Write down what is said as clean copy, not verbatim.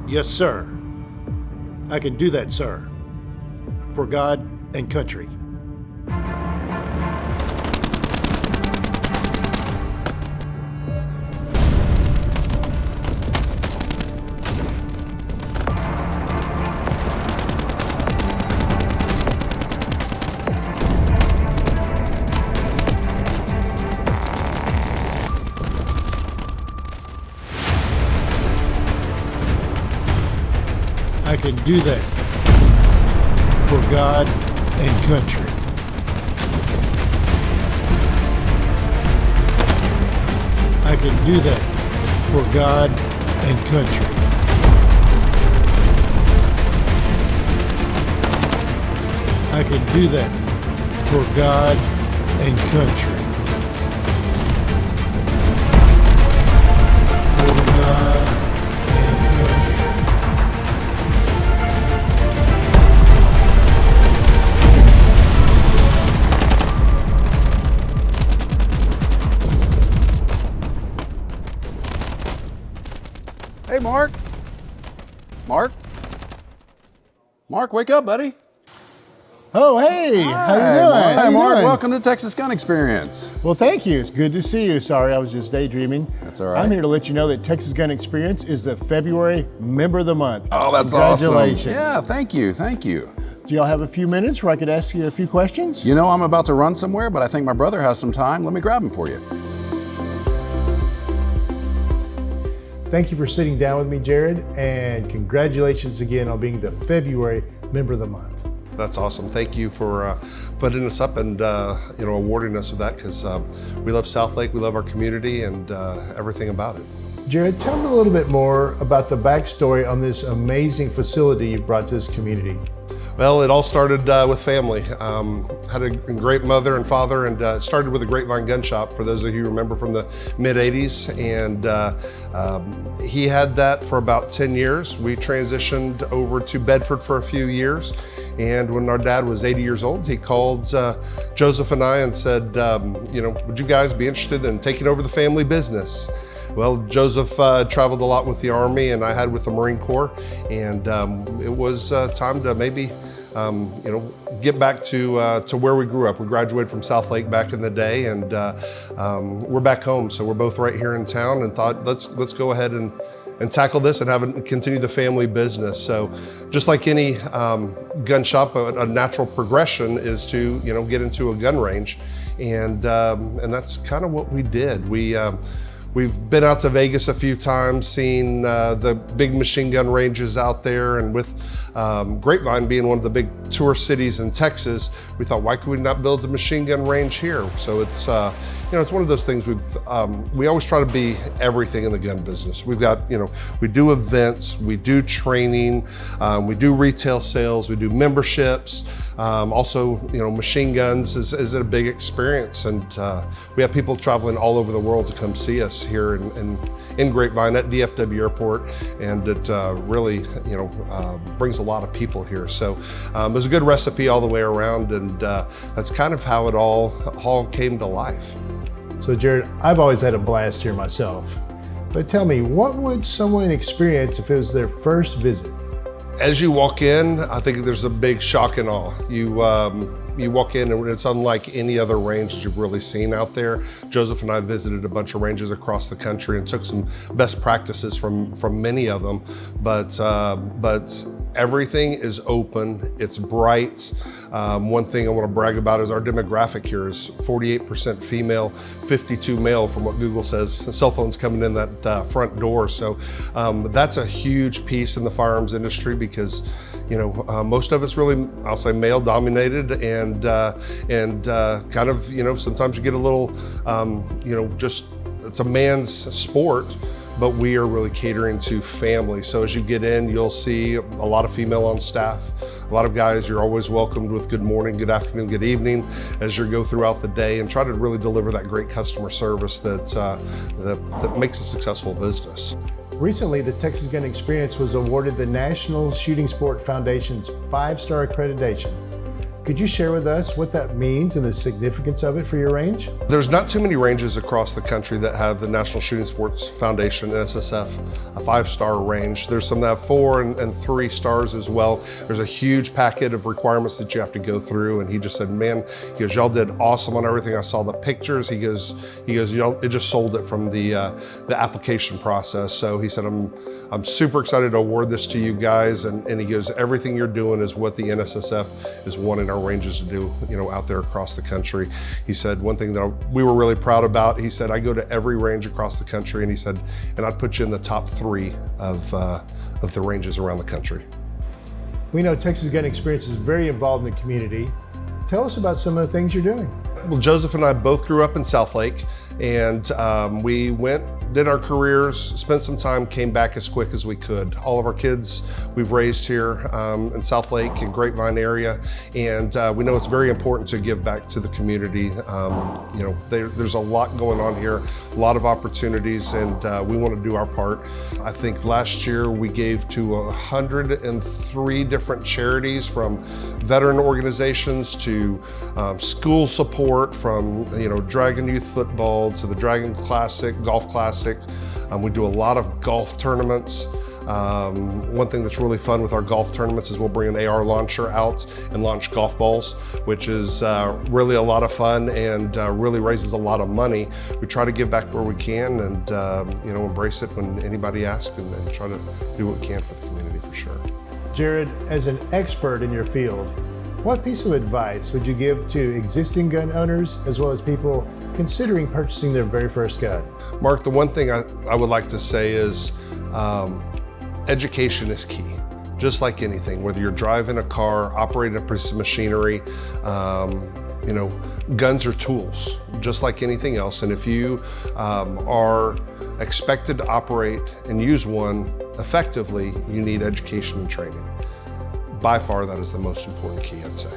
Yes, sir. I can do that, sir. For God and country. I can do that for God and country. I can do that for God and country. I can do that for God and country. For God and country. Hey, Mark. Mark, wake up, buddy. Oh, hey, how you doing? Mark. How Hey, you Mark, doing? welcome to Texas Gun Experience. Well, thank you. It's good to see you. Sorry, I was just daydreaming. That's all right. I'm here to let you know that Texas Gun Experience is the February Member of the Month. Oh, that's Congratulations. awesome. Yeah, thank you. Do y'all have a few minutes where I could ask you a few questions? You know, I'm about to run somewhere, but I think my brother has some time. Let me grab him for you. Thank you for sitting down with me, Jared, and congratulations again on being the February Member of the Month. That's awesome. Thank you for putting us up and awarding us with that, because we love Southlake, we love our community, and everything about it. Jared, tell me a little bit more about the backstory on this amazing facility you brought to this community. Well, it all started with family. Had a great mother and father, and it started with a Grapevine gun shop, for those of you who remember from the mid-'80s. And he had that for about 10 years. We transitioned over to Bedford for a few years. And when our dad was 80 years old, he called Joseph and I and said, would you guys be interested in taking over the family business? Well, Joseph traveled a lot with the Army, and I had with the Marine Corps, and it was time to maybe, get back to where we grew up. We graduated from Southlake back in the day, and we're back home, so we're both right here in town, and thought let's go ahead and tackle this and continue the family business. So, just like any gun shop, a natural progression is to get into a gun range, and that's kind of what we did. We've been out to Vegas a few times, seen the big machine gun ranges out there, and with Grapevine being one of the big tourist cities in Texas, we thought, why could we not build a machine gun range here? So it's it's one of those things. We always try to be everything in the gun business. We've got we do events, we do training, we do retail sales, we do memberships. Also, machine guns is a big experience, and we have people traveling all over the world to come see us here in Grapevine at DFW Airport, and it really brings a lot of people here. So it was a good recipe all the way around, and that's kind of how it all came to life. So Jared, I've always had a blast here myself, but tell me, what would someone experience if it was their first visit? As you walk in, I think there's a big shock and awe. You walk in and it's unlike any other range that you've really seen out there. Joseph and I visited a bunch of ranges across the country and took some best practices from many of them, but everything is open, it's bright. One thing I want to brag about is our demographic here is 48% female, 52 male from what Google says. Cell phones coming in that front door. So that's a huge piece in the firearms industry, because most of it's really, I'll say, male dominated, and kind of, sometimes you get a little, just, it's a man's sport, but we are really catering to family. So as you get in, you'll see a lot of female on staff, a lot of guys. You're always welcomed with good morning, good afternoon, good evening as you go throughout the day, and try to really deliver that great customer service that makes a successful business. Recently, the Texas Gun Experience was awarded the National Shooting Sport Foundation's 5-star accreditation. Could you share with us what that means and the significance of it for your range? There's not too many ranges across the country that have the National Shooting Sports Foundation, NSSF, a 5-star range. There's some that have 4 and 3 stars as well. There's a huge packet of requirements that you have to go through. And he just said, man, he goes, y'all did awesome on everything. I saw the pictures. He goes, y'all, it just sold it from the application process. So he said, I'm super excited to award this to you guys. And he goes, everything you're doing is what the NSSF is wanting our ranges to do, out there across the country. He said, one thing that we were really proud about, he said, I go to every range across the country, and he said, and I'd put you in the top 3 of the ranges around the country. We know Texas Gun Experience is very involved in the community. Tell us about some of the things you're doing. Well, Joseph and I both grew up in Southlake, and we went, did our careers, spent some time, came back as quick as we could. All of our kids we've raised here in Southlake and Grapevine area, and we know it's very important to give back to the community. There's a lot going on here, a lot of opportunities, and we want to do our part. I think last year we gave to 103 different charities, from veteran organizations to school support, from Dragon Youth Football to the Dragon Classic, Golf Classic. We do a lot of golf tournaments. One thing that's really fun with our golf tournaments is we'll bring an AR launcher out and launch golf balls, which is really a lot of fun and really raises a lot of money. We try to give back where we can and embrace it when anybody asks, and try to do what we can for the community for sure. Jared, as an expert in your field, what piece of advice would you give to existing gun owners as well as people considering purchasing their very first gun? Mark, the one thing I would like to say is education is key. Just like anything, whether you're driving a car, operating a piece of machinery, guns are tools, just like anything else. And if you are expected to operate and use one effectively, you need education and training. By far, that is the most important key, I'd say.